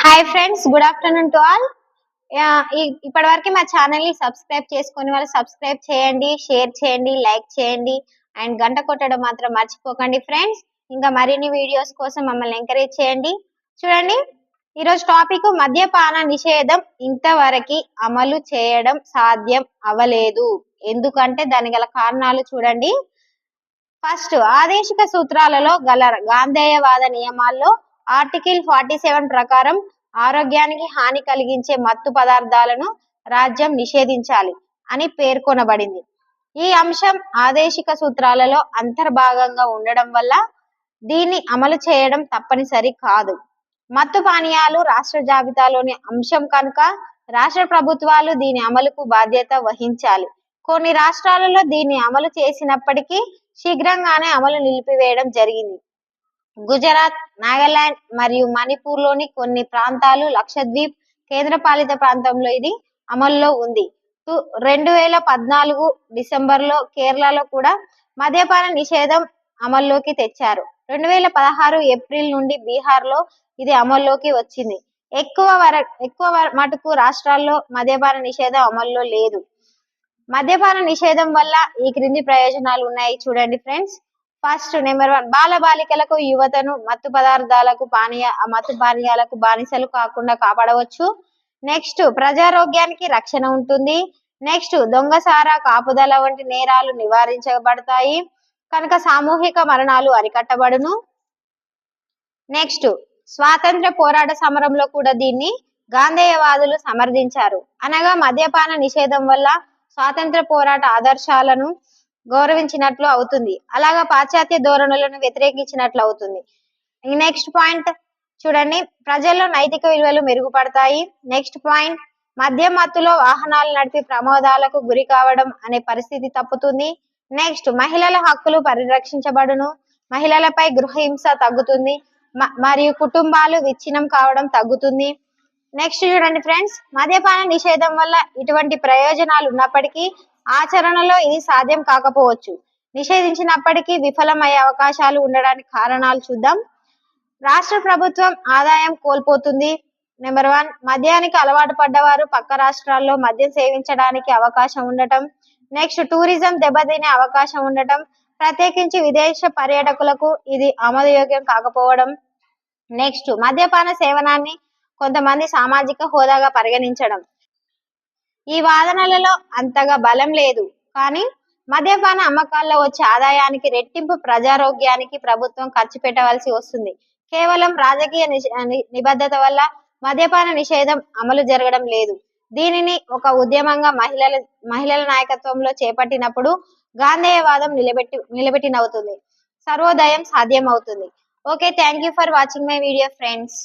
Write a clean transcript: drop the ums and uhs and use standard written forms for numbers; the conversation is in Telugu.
Hi friends, good afternoon to all. ఇప్పటి వరకు మా ఛానల్ ని సబ్స్క్రైబ్ చేసుకుని వాళ్ళు సబ్స్క్రైబ్ చేయండి, షేర్ చేయండి, లైక్ చేయండి అండ్ గంట కొట్టడం మాత్రం మర్చిపోకండి ఫ్రెండ్స్. ఇంకా మరిన్ని వీడియోస్ కోసం మమ్మల్ని ఎంకరేజ్ చేయండి. చూడండి, ఈరోజు టాపిక్ మద్యపాన నిషేధం ఇంతవరకు అమలు చేయడం సాధ్యం అవ్వలేదు. ఎందుకంటే దాని గల కారణాలు చూడండి. ఫస్ట్, ఆదేశిక సూత్రాలలో గల గాంధేయవాద నియమాల్లో ఆర్టికల్ 47 ప్రకారం ఆరోగ్యానికి హాని కలిగించే మత్తు పదార్థాలను రాజ్యం నిషేధించాలి అని పేర్కొనబడింది. ఈ అంశం ఆదేశిక సూత్రాలలో అంతర్భాగంగా ఉండడం వల్ల దీన్ని అమలు చేయడం తప్పనిసరి కాదు. మత్తు పానీయాలు రాష్ట్ర జాబితాలోని అంశం కనుక రాష్ట్ర ప్రభుత్వాలు దీని అమలుకు బాధ్యత వహించాలి. కొన్ని రాష్ట్రాలలో దీన్ని అమలు చేసినప్పటికీ శీఘ్రంగానే అమలు నిలిపివేయడం జరిగింది. గుజరాత్, నాగాలాండ్ మరియు మణిపూర్ లోని కొన్ని ప్రాంతాలు, లక్షద్వీప్ కేంద్రపాలిత ప్రాంతంలో ఇది అమల్లో ఉంది. 2014 డిసెంబర్లో కేరళలో కూడా మద్యపాన నిషేధం అమల్లోకి తెచ్చారు. 2016 ఏప్రిల్ నుండి బీహార్లో ఇది అమల్లోకి వచ్చింది. ఎక్కువ మటుకు రాష్ట్రాల్లో మద్యపాన నిషేధం అమల్లో లేదు. మద్యపాన నిషేధం వల్ల ఈ క్రింది ప్రయోజనాలు ఉన్నాయి చూడండి ఫ్రెండ్స్. ఫస్ట్, నెంబర్ 1, బాల బాలికలకు యువతను మత్తు పానీయాలకు బానిసలు కాకుండా కాపాడవచ్చు. నెక్స్ట్, ప్రజారోగ్యానికి రక్షణ ఉంటుంది. నెక్స్ట్, దొంగసారా, కాపుదల వంటి నేరాలు నివారించబడతాయి కనుక సామూహిక మరణాలు అరికట్టబడును. నెక్స్ట్, స్వాతంత్ర పోరాట సమరంలో కూడా దీన్ని గాంధేయవాదులు సమర్థించారు. అనగా మద్యపాన నిషేధం వల్ల స్వాతంత్ర పోరాట ఆదర్శాలను గౌరవించినట్లు అవుతుంది, అలాగా పాశ్చాత్య ధోరణులను వ్యతిరేకించినట్లు అవుతుంది. నెక్స్ట్ పాయింట్ చూడండి, ప్రజల్లో నైతిక విలువలు మెరుగుపడతాయి. నెక్స్ట్ పాయింట్, మద్యం మత్తులో వాహనాలు నడిపి ప్రమాదాలకు గురి కావడం అనే పరిస్థితి తప్పుతుంది. నెక్స్ట్, మహిళల హక్కులు పరిరక్షించబడును. మహిళలపై గృహహింస తగ్గుతుంది మరియు కుటుంబాలు విచ్ఛిన్నం కావడం తగ్గుతుంది. నెక్స్ట్ చూడండి ఫ్రెండ్స్, మద్యపాన నిషేధం వల్ల ఇటువంటి ప్రయోజనాలు ఉన్నప్పటికీ ఆచరణలో ఇది సాధ్యం కాకపోవచ్చు. నిషేధించినప్పటికీ విఫలమయ్యే అవకాశాలు ఉండడానికి కారణాలు చూద్దాం. రాష్ట్ర ప్రభుత్వం ఆదాయం కోల్పోతుంది. నెంబర్ 1, మద్యానికి అలవాటు పడ్డవారు పక్క రాష్ట్రాల్లో మద్యం సేవించడానికి అవకాశం ఉండటం. నెక్స్ట్, టూరిజం దెబ్బతినే అవకాశం ఉండటం, ప్రత్యేకించి విదేశ పర్యాటకులకు ఇది ఆమోదయోగ్యం కాకపోవడం. నెక్స్ట్, మద్యపాన సేవనాన్ని కొంతమంది సామాజిక హోదాగా పరిగణించడం. ఈ వాదనలలో అంతగా బలం లేదు, కానీ మద్యపాన అమ్మకాల్లో వచ్చే ఆదాయానికి రెట్టింపు ప్రజారోగ్యానికి ప్రభుత్వం ఖర్చు పెట్టవలసి వస్తుంది. కేవలం రాజకీయ నిబద్ధత వల్ల మద్యపాన నిషేధం అమలు జరగడం లేదు. దీనిని ఒక ఉద్యమంగా మహిళల నాయకత్వంలో చేపట్టినప్పుడు గాంధేయవాదం నిలబెట్టినవుతుంది, సర్వోదయం సాధ్యం అవుతుంది. Okay, thank you for watching my video friends.